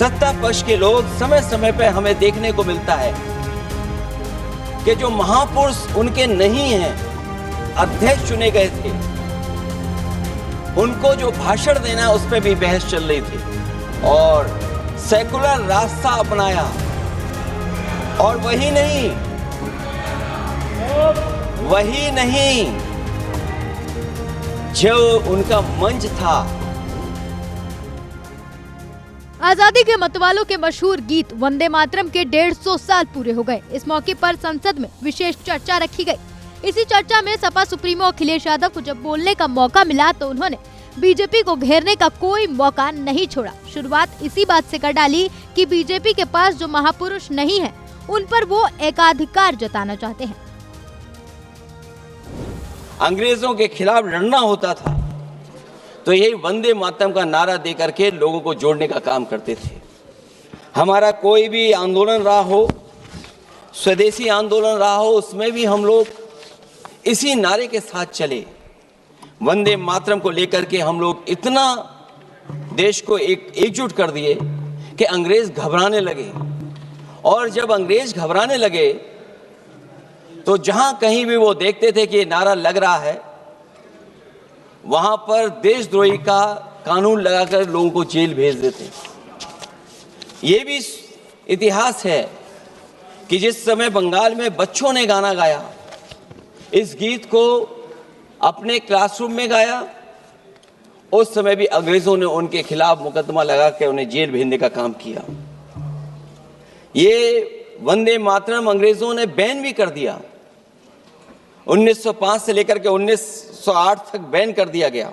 सत्ता पक्ष के लोग समय समय पर हमें देखने को मिलता है कि जो महापुरुष उनके नहीं हैं, अध्यक्ष चुने गए थे, उनको जो भाषण देना है उस पर भी बहस चल रही थी और सेकुलर रास्ता अपनाया। और वही नहीं जो उनका मंच था। आजादी के मतवालों के मशहूर गीत वंदे मातरम के 150 साल पूरे हो गए। इस मौके पर संसद में विशेष चर्चा रखी गई। इसी चर्चा में सपा सुप्रीमो अखिलेश यादव को जब बोलने का मौका मिला तो उन्होंने बीजेपी को घेरने का कोई मौका नहीं छोड़ा। शुरुआत इसी बात से कर डाली कि बीजेपी के पास जो महापुरुष नहीं है, उन पर वो एकाधिकार जताना चाहते हैं। अंग्रेजों के खिलाफ लड़ना होता था तो यही वंदे मातरम का नारा देकर के लोगों को जोड़ने का काम करते थे। हमारा कोई भी आंदोलन रहा हो, स्वदेशी आंदोलन रहा हो, उसमें भी हम लोग इसी नारे के साथ चले। वंदे मातरम को लेकर के हम लोग इतना देश को एकजुट कर दिए कि अंग्रेज घबराने लगे। और जब अंग्रेज घबराने लगे तो जहां कहीं भी वो देखते थे कि ये नारा लग रहा है, वहां पर देशद्रोही का कानून लगाकर लोगों को जेल भेज देते। ये भी इतिहास है कि जिस समय बंगाल में बच्चों ने गाना गाया, इस गीत को अपने क्लासरूम में गाया, उस समय भी अंग्रेजों ने उनके खिलाफ मुकदमा लगा के उन्हें जेल भेजने का काम किया। ये वंदे मातरम अंग्रेजों ने बैन भी कर दिया। 1905 से लेकर के 1908 तक बैन कर दिया गया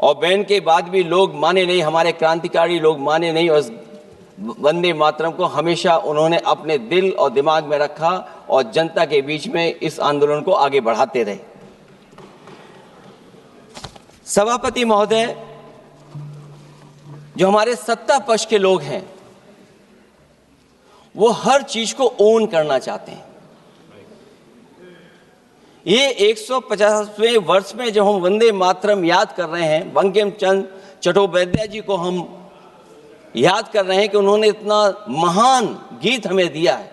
और बैन के बाद भी लोग माने नहीं, हमारे क्रांतिकारी लोग माने नहीं और वंदे मातरम को हमेशा उन्होंने अपने दिल और दिमाग में रखा और जनता के बीच में इस आंदोलन को आगे बढ़ाते रहे। सभापति महोदय, जो हमारे सत्ता पक्ष के लोग हैं वो हर चीज को ओन करना चाहते हैं। ये 150वें वर्ष में जब हम वंदे मातरम याद कर रहे हैं, बंकिम चंद्र चट्टोपाध्याय जी को हम याद कर रहे हैं कि उन्होंने इतना महान गीत हमें दिया है।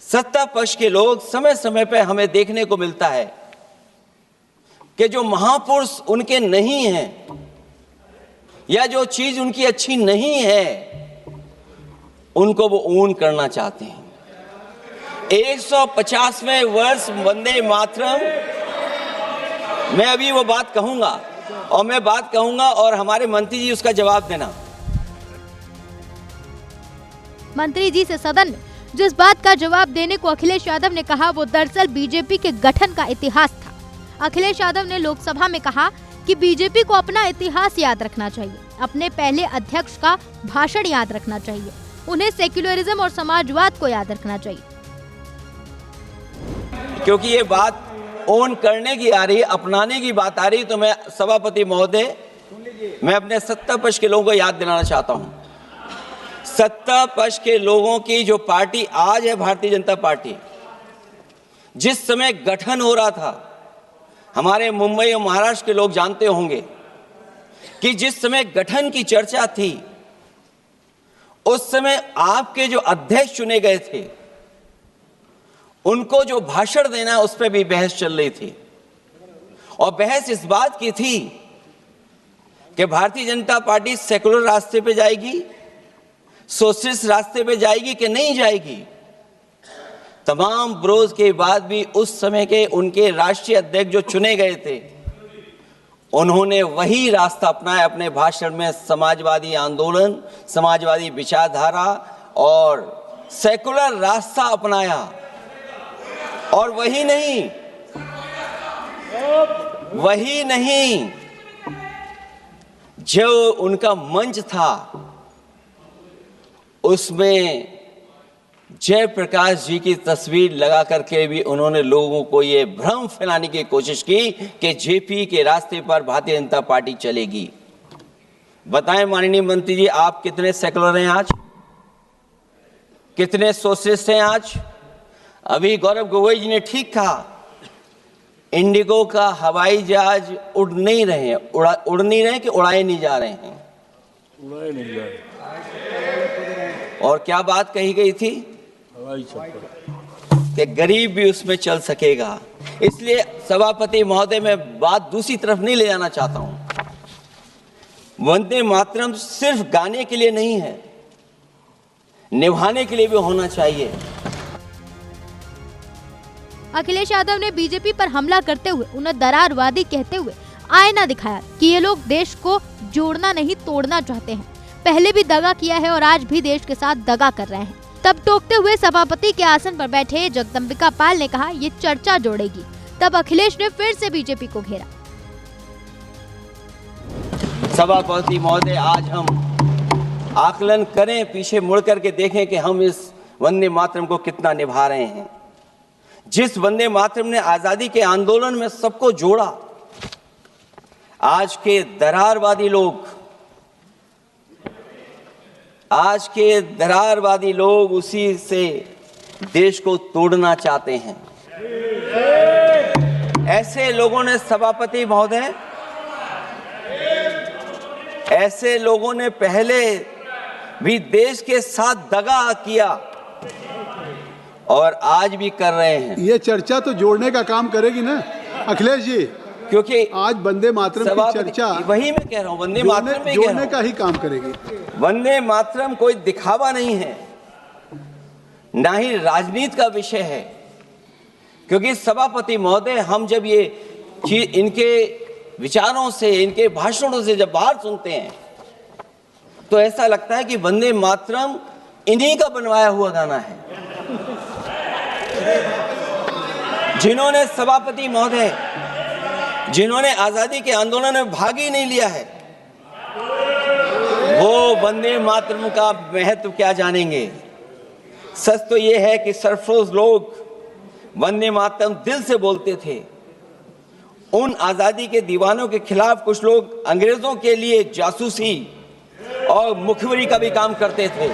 सत्ता पक्ष के लोग समय समय पर हमें देखने को मिलता है कि जो महापुरुष उनके नहीं हैं या जो चीज उनकी अच्छी नहीं है, उनको वो ओन करना चाहते हैं। 150वें वर्ष वंदे मातरम, मैं अभी वो बात कहूंगा और मैं बात कहूंगा और हमारे मंत्री जी उसका जवाब देना। मंत्री जी से सदन में जिस बात का जवाब देने को अखिलेश यादव ने कहा वो दरअसल बीजेपी के गठन का इतिहास था। अखिलेश यादव ने लोकसभा में कहा कि बीजेपी को अपना इतिहास याद रखना चाहिए, अपने पहले अध्यक्ष का भाषण याद रखना चाहिए, उन्हें सेक्युलरिज्म और समाजवाद को याद रखना चाहिए। क्योंकि ये बात ओन करने की आ रही, अपनाने की बात आ रही, तो मैं सभापति महोदय, मैं अपने सत्ता पक्ष के लोगों को याद दिलाना चाहता हूं। सत्ता पक्ष के लोगों की जो पार्टी आज है, भारतीय जनता पार्टी, जिस समय गठन हो रहा था, हमारे मुंबई और महाराष्ट्र के लोग जानते होंगे कि जिस समय गठन की चर्चा थी, उस समय आपके जो अध्यक्ष चुने गए थे, उनको जो भाषण देना है उस पर भी बहस चल रही थी। और बहस इस बात की थी कि भारतीय जनता पार्टी सेकुलर रास्ते पे जाएगी, सोशलिस्ट रास्ते पे जाएगी कि नहीं जाएगी। तमाम विरोध के बाद भी उस समय के उनके राष्ट्रीय अध्यक्ष जो चुने गए थे, उन्होंने वही रास्ता अपनाया अपने भाषण में। समाजवादी आंदोलन, समाजवादी विचारधारा और सेकुलर रास्ता अपनाया। और वही नहीं जो उनका मंच था, उसमें जयप्रकाश जी की तस्वीर लगा करके भी उन्होंने लोगों को ये भ्रम फैलाने की कोशिश की कि जेपी के रास्ते पर भारतीय जनता पार्टी चलेगी। बताएं माननीय मंत्री जी, आप कितने सेकुलर हैं आज, कितने सोशलिस्ट हैं आज? अभी गौरव गोगोई जी ने ठीक कहा, इंडिगो का हवाई जहाज उड़ नहीं रहे कि उड़ाए नहीं जा रहे हैं। उड़ाए नहीं जा रहे। और क्या बात कही गई थी हवाई चप्पल। कि गरीब भी उसमें चल सकेगा। इसलिए सभापति महोदय, मैं बात दूसरी तरफ नहीं ले जाना चाहता हूं। वंदे मातरम सिर्फ गाने के लिए नहीं है, निभाने के लिए भी होना चाहिए। अखिलेश यादव ने बीजेपी पर हमला करते हुए उन्हें दरारवादी कहते हुए आईना दिखाया कि ये लोग देश को जोड़ना नहीं तोड़ना चाहते हैं। पहले भी दगा किया है और आज भी देश के साथ दगा कर रहे हैं। तब टोकते हुए सभापति के आसन पर बैठे जगदम्बिका पाल ने कहा, ये चर्चा जोड़ेगी। तब अखिलेश ने फिर से बीजेपी को घेरा। सभापति महोदय, आज हम आकलन करें, पीछे मुड़ करके देखें कि हम इस वंदे मातरम को कितना निभा रहे हैं। जिस वंदे मातरम ने आजादी के आंदोलन में सबको जोड़ा, आज के दरारवादी लोग उसी से देश को तोड़ना चाहते हैं। ऐसे लोगों ने, सभापति महोदय, ऐसे लोगों ने पहले भी देश के साथ दगा किया और आज भी कर रहे हैं। ये चर्चा तो जोड़ने का काम करेगी ना अखिलेश जी, क्योंकि आज वंदे मातरम की चर्चा वही मैं कह रहा हूँ, वंदे मातरम में जोड़ने का ही काम करेगी। वंदे मातरम कोई दिखावा नहीं है, ना ही राजनीति का विषय है। क्योंकि सभापति महोदय, हम जब ये चीज इनके विचारों से, इनके भाषणों से जब बाहर सुनते हैं तो ऐसा लगता है कि वंदे मातरम इन्हीं का बनवाया हुआ गाना है। जिन्होंने, सभापति महोदय, जिन्होंने आजादी के आंदोलन में भाग ही नहीं लिया है, वो वंदे मातरम का महत्व क्या जानेंगे। सच तो ये है कि सरफरोश लोग वंदे मातरम दिल से बोलते थे। उन आजादी के दीवानों के खिलाफ कुछ लोग अंग्रेजों के लिए जासूसी और मुखबिरी का भी काम करते थे।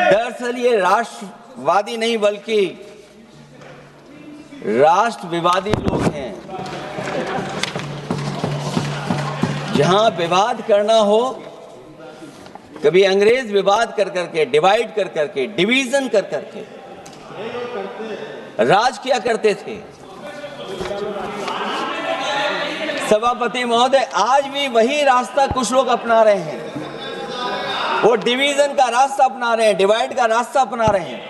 दरअसल ये राष्ट्रवादी नहीं बल्कि राष्ट्र विवादी लोग हैं। जहां विवाद करना हो, कभी अंग्रेज विवाद कर करके, डिवाइड कर करके, डिवीजन कर करके राज किया करते थे। सभापति महोदय, आज भी वही रास्ता कुछ लोग अपना रहे हैं। वो डिवीजन का रास्ता अपना रहे हैं, डिवाइड का रास्ता अपना रहे हैं,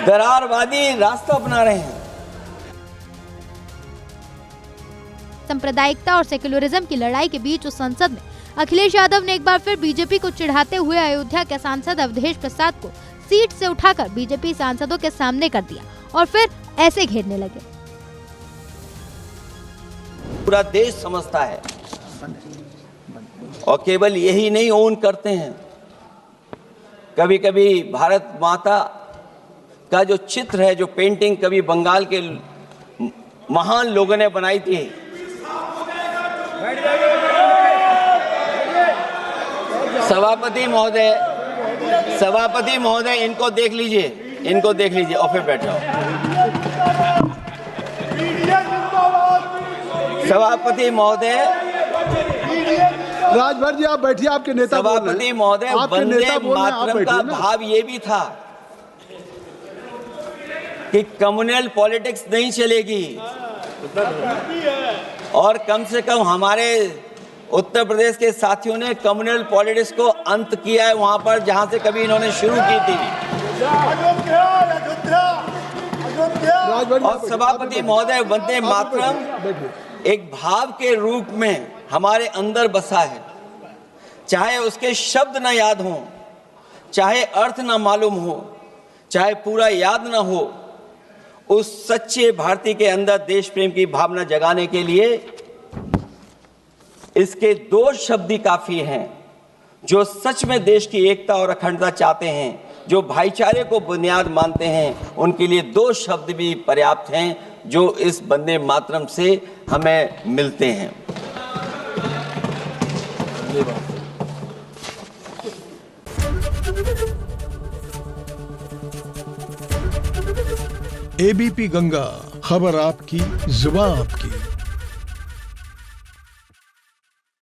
दरारवादी रास्ता अपना रहे हैं। सांप्रदायिकता और सेक्युलरिज्म की लड़ाई के बीच उस संसद में अखिलेश यादव ने एक बार फिर बीजेपी को चिढ़ाते हुए अयोध्या के सांसद अवधेश प्रसाद को सीट से उठाकर बीजेपी सांसदों के सामने कर दिया और फिर ऐसे घेरने लगे। पूरा देश समझता है और केवल यही नहीं ओन करते हैं। कभी कभी भारत माता का जो चित्र है, जो पेंटिंग कभी बंगाल के महान लोगों ने बनाई थी, सभापति महोदय, इनको देख लीजिए, और फिर बैठ जाओ। सभापति महोदय, राजभर जी आप बैठिए, आपके नेता बोल रहे हैं। सभापति महोदय, वंदे मातरम का भाव ये भी था कि कम्युनल पॉलिटिक्स नहीं चलेगी और कम से कम हमारे उत्तर प्रदेश के साथियों ने कम्युनल पॉलिटिक्स को अंत किया है वहां पर जहां से कभी इन्होंने शुरू की थी। और सभापति महोदय, वंदे मातरम एक भाव के रूप में हमारे अंदर बसा है। चाहे उसके शब्द ना याद हों, चाहे अर्थ ना मालूम हो, चाहे पूरा याद ना हो, उस सच्चे भारतीय के अंदर देश प्रेम की भावना जगाने के लिए इसके दो शब्द ही काफी हैं। जो सच में देश की एकता और अखंडता चाहते हैं, जो भाईचारे को बुनियाद मानते हैं, उनके लिए दो शब्द भी पर्याप्त हैं जो इस वंदे मातरम से हमें मिलते हैं। एबीपी गंगा, खबर आपकी, जुबान आपकी।